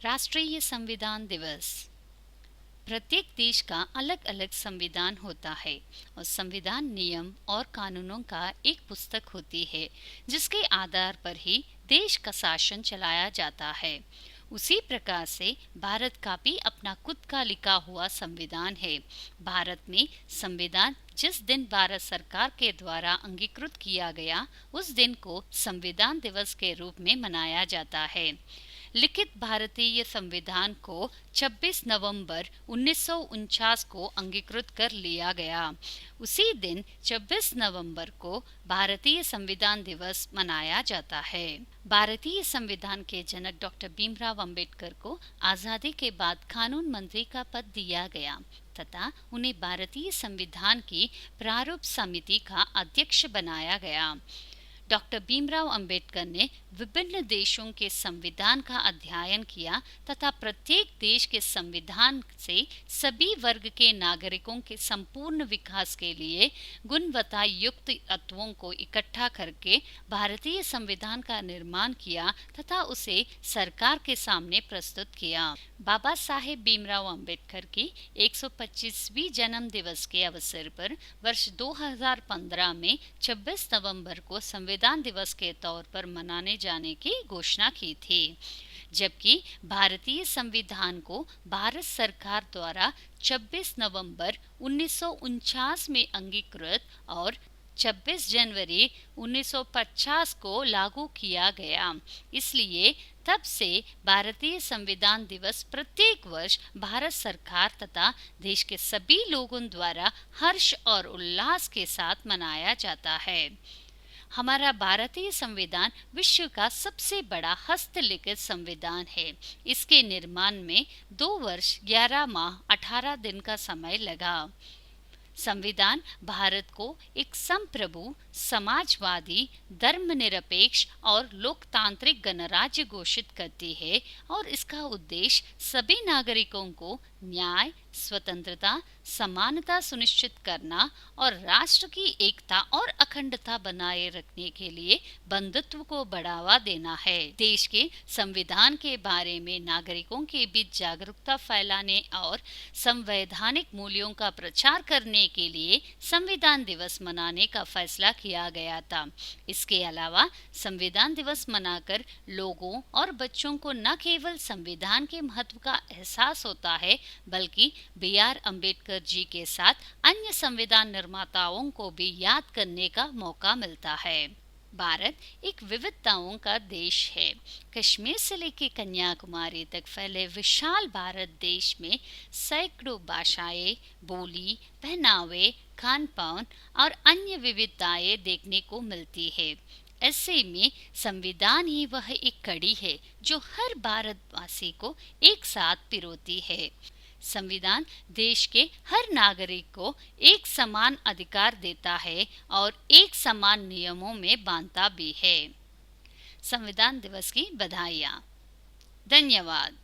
राष्ट्रीय संविधान दिवस। प्रत्येक देश का अलग अलग संविधान होता है और संविधान नियम और कानूनों का एक पुस्तक होती है जिसके आधार पर ही देश का शासन चलाया जाता है। उसी प्रकार से भारत का भी अपना खुद का लिखा हुआ संविधान है। भारत में संविधान जिस दिन भारत सरकार के द्वारा अंगीकृत किया गया उस दिन को संविधान दिवस के रूप में मनाया जाता है। लिखित भारतीय संविधान को 26 नवंबर 1949 को अंगीकृत कर लिया गया। उसी दिन 26 नवंबर को भारतीय संविधान दिवस मनाया जाता है। भारतीय संविधान के जनक डॉक्टर भीमराव अंबेडकर को आज़ादी के बाद कानून मंत्री का पद दिया गया तथा उन्हें भारतीय संविधान की प्रारूप समिति का अध्यक्ष बनाया गया। डॉक्टर भीमराव अंबेडकर ने विभिन्न देशों के संविधान का अध्ययन किया तथा प्रत्येक देश के संविधान से सभी वर्ग के नागरिकों के संपूर्ण विकास के लिए गुणवत्ता युक्त तत्वों को इकट्ठा करके भारतीय संविधान का निर्माण किया तथा उसे सरकार के सामने प्रस्तुत किया। बाबा साहेब भीमराव अंबेडकर की 125वीं जन्म दिवस के अवसर पर वर्ष 2015 में 26 नवंबर को संविधान दिवस के तौर पर मनाने जाने की घोषणा की थी, जबकि भारतीय संविधान को भारत सरकार द्वारा 26 नवंबर 1949 में अंगीकृत और 26 जनवरी 1950 को लागू किया गया। इसलिए तब से भारतीय संविधान दिवस प्रत्येक वर्ष भारत सरकार तथा देश के सभी लोगों द्वारा हर्ष और उल्लास के साथ मनाया जाता है। हमारा भारतीय संविधान विश्व का सबसे बड़ा हस्तलिखित संविधान है। इसके निर्माण में 2 वर्ष 11 माह 18 दिन का समय लगा। संविधान भारत को एक संप्रभु, समाजवादी, धर्मनिरपेक्ष और लोकतांत्रिक गणराज्य घोषित करती है और इसका उद्देश्य सभी नागरिकों को न्याय, स्वतंत्रता, समानता सुनिश्चित करना और राष्ट्र की एकता और अखंडता बनाए रखने के लिए बंधुत्व को बढ़ावा देना है। देश के संविधान के बारे में नागरिकों के बीच जागरूकता फैलाने और संवैधानिक मूल्यों का प्रचार करने के लिए संविधान दिवस मनाने का फैसला किया गया था। इसके अलावा संविधान दिवस मनाकर लोगों और बच्चों को न केवल संविधान के महत्व का एहसास होता है बल्कि B.R. अम्बेडकर जी के साथ अन्य संविधान निर्माताओं को भी याद करने का मौका मिलता है। भारत एक विविधताओं का देश है। कश्मीर से लेकर कन्याकुमारी तक फैले विशाल भारत देश में सैकड़ों भाषाएं, बोली, पहनावे, खान पान और अन्य विविधताएं देखने को मिलती है। ऐसे में संविधान ही वह एक कड़ी है जो हर भारतवासी को एक साथ पिरोती है। संविधान देश के हर नागरिक को एक समान अधिकार देता है और एक समान नियमों में बांधता भी है। संविधान दिवस की बधाइयाँ। धन्यवाद।